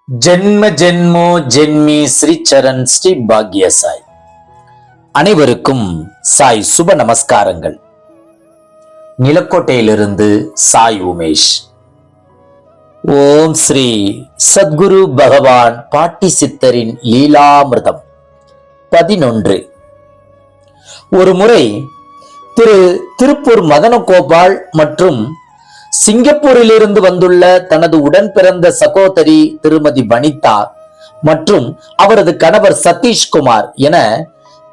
ஜென்ம ஜென்மோ ஜென்மி ஸ்ரீ சரண் ஸ்ரீ பாக்ய சாய். அனைவருக்கும் சாய் சுப நமஸ்காரங்கள். நிலக்கோட்டையிலிருந்து சாய் உமேஷ். ஓம் ஸ்ரீ சத்குரு பகவான் பாட்டி சித்தரின் லீலாமிர்தம் 11. ஒரு முறை திருப்பூர் மதனகோபால் மற்றும் சிங்கப்பூரிலிருந்து வந்துள்ள தனது உடன் பிறந்த சகோதரி திருமதி வனிதா மற்றும் அவரது கணவர் சதீஷ்குமார் என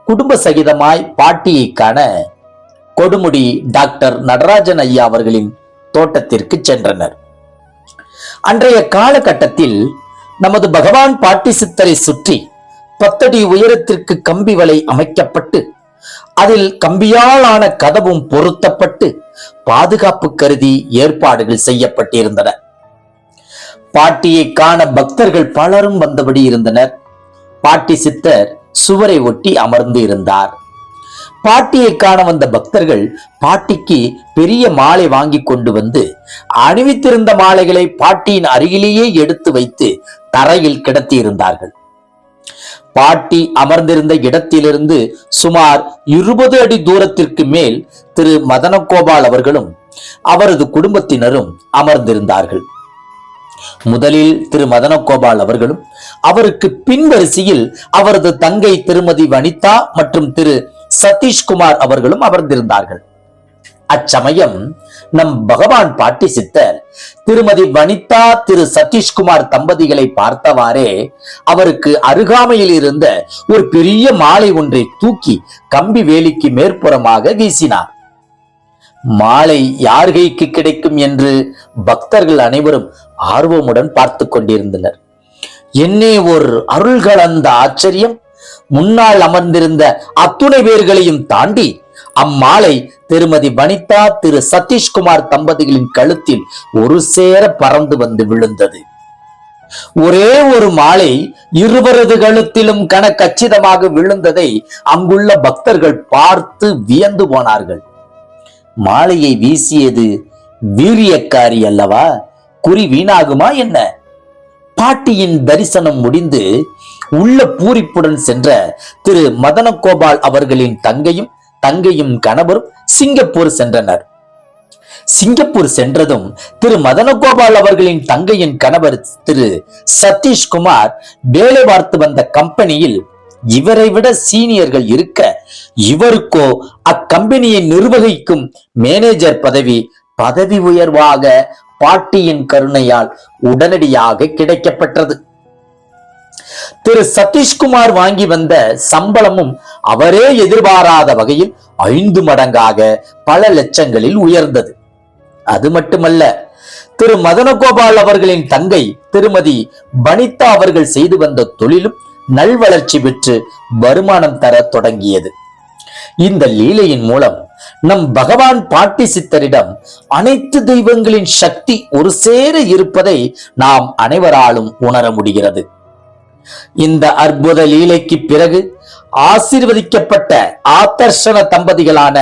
குடும்ப சகிதமாய் பாட்டியை காண கொடுமுடி டாக்டர் நடராஜன் ஐயா அவர்களின் தோட்டத்திற்கு சென்றனர். அன்றைய காலகட்டத்தில் நமது பகவான் பாட்டி சித்தரை சுற்றி 10 அடி உயரத்திற்கு கம்பி வலை அமைக்கப்பட்டு அதில் கம்பியால் ஆன கதவும் பொருத்தப்பட்டு பாதுகாப்பு கருதி ஏற்பாடுகள் செய்யப்பட்டிருந்தன. பாட்டியை காண பக்தர்கள் பலரும் வந்தபடி இருந்தனர். பாட்டி சித்தர் சுவரை ஒட்டி அமர்ந்து இருந்தார். பாட்டியை காண வந்த பக்தர்கள் பாட்டிக்கு பெரிய மாலை வாங்கி கொண்டு வந்து அணிவித்திருந்த மாலைகளை பாட்டியின் அருகிலேயே எடுத்து வைத்து தரையில் கிடத்தி இருந்தார்கள். பாட்டி அமர்ந்திருந்த இடத்திலிருந்து சுமார் 20 அடி தூரத்திற்கு மேல் திரு மதனகோபால் அவர்களும் அவரது குடும்பத்தினரும் அமர்ந்திருந்தார்கள். முதலில் திரு மதனகோபால் அவர்களும் அவருக்கு பின்வரிசையில் அவரது தங்கை திருமதி வனிதா மற்றும் திரு சதீஷ்குமார் அவர்களும் அமர்ந்திருந்தார்கள். அச்சமயம் நம் பகவான் பாட்டி சித்தர் திருமதி வனிதா திரு சதீஷ்குமார் தம்பதிகளை பார்த்தவாறே அவருக்கு அருகாமையில் இருந்த ஒரு பெரிய மாலை ஒன்றை தூக்கி கம்பி வேலிக்கு மேற்புறமாக வீசினார். மாலை யார் கைக்கு கிடைக்கும் என்று பக்தர்கள் அனைவரும் ஆர்வமுடன் பார்த்து கொண்டிருந்தனர். என்னே ஒரு அருள் கலந்த ஆச்சரியம்! முன்னால் அமர்ந்திருந்த அத்துணை பேர்களையும் தாண்டி அம்மாலை திருமதி வனிதா திரு சதீஷ்குமார் தம்பதிகளின் கழுத்தில் ஒரு சேர பறந்து வந்து விழுந்தது. ஒரே ஒரு மாலை இருவரது கழுத்திலும் கச்சிதமாக விழுந்ததை அங்குள்ள பக்தர்கள் பார்த்து வியந்து போனார்கள். மாலையை வீசியது வீரியக்காரி அல்லவா? குறி வீணாகுமா என்ன? பாட்டியின் தரிசனம் முடிந்து உள்ள பூரிப்புடன் சென்ற திரு மதனகோபால் அவர்களின் தங்கையும் கணவரும் சிங்கப்பூர் சென்றனர். சிங்கப்பூர் சென்றதும் திரு மதனகோபால் அவர்களின் தங்கையின் கணவர் திரு சதீஷ்குமார் வேலை பார்த்து வந்த கம்பெனியில் இவரை விட சீனியர்கள் இருக்க இவருக்கோ அக்கம்பெனியை நிர்வகிக்கும் மேனேஜர் பதவி உயர்வாக பாட்டியின் கருணையால் உடனடியாக கிடைக்கப்பெற்றது. திரு சதீஷ்குமார் வாங்கி வந்த சம்பளமும் அவரே எதிர்பாராத வகையில் 5 மடங்காக பல லட்சங்களில் உயர்ந்தது. அது மட்டுமல்ல, திரு மதனகோபால் அவர்களின் தங்கை திருமதி வனிதா அவர்கள் செய்து வந்த தொழிலும் நல்வளர்ச்சி பெற்று வருமானம் தர தொடங்கியது. இந்த லீலையின் மூலம் நம் பகவான் பாட்டி சித்தரிடம் அனைத்து தெய்வங்களின் சக்தி ஒரு சேர இருப்பதை நாம் அனைவராலும் உணர முடிகிறது. இந்த அற்புத லீலைக்கு பிறகு ஆசீர்வதிக்கப்பட்ட ஆதர்ஷன தம்பதிகளான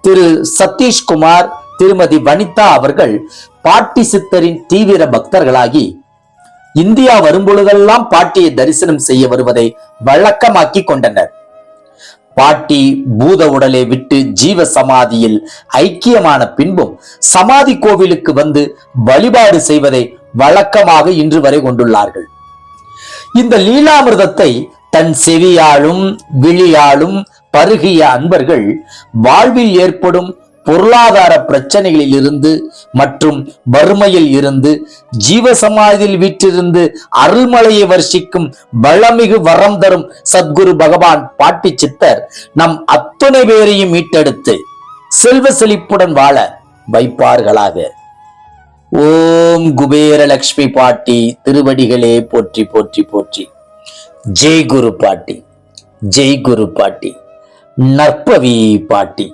திரு சதீஷ்குமார் திருமதி வனிதா அவர்கள் பாட்டி சித்தரின் தீவிர பக்தர்களாகி இந்தியா வரும்பொழுதெல்லாம் பாட்டியை தரிசனம் செய்ய வருவதை வழக்கமாக்கி கொண்டனர். பாட்டி பூத உடலை விட்டு ஜீவ சமாதியில் ஐக்கியமான பின்பும் சமாதி கோவிலுக்கு வந்து வழிபாடு செய்வதை வழக்கமாக இன்று வரை கொண்டுள்ளார்கள். இந்த லீலாமிர்தத்தை தன் செவியாலும் விழியாலும் பருகிய அன்பர்கள் வாழ்வில் ஏற்படும் பொருளாதார பிரச்சனைகளில் இருந்து மற்றும் வறுமையில் இருந்து ஜீவசமாதியில் வீற்றிருந்து அருள்மலையை வர்ஷிக்கும் வளமிகு வரம் தரும் சத்குரு பகவான் பாட்டி சித்தர் நம் அத்துணை பேரையும் மீட்டெடுத்து செல்வ செழிப்புடன் வாழ வைப்பார்களாக. ஓம் குபேர லட்சுமி பாட்டி திருவடிகளே போற்றி போற்றி போற்றி. ஜெய் குரு பாட்டி, ஜெய் குரு பாட்டி, நற்பவி பாட்டி.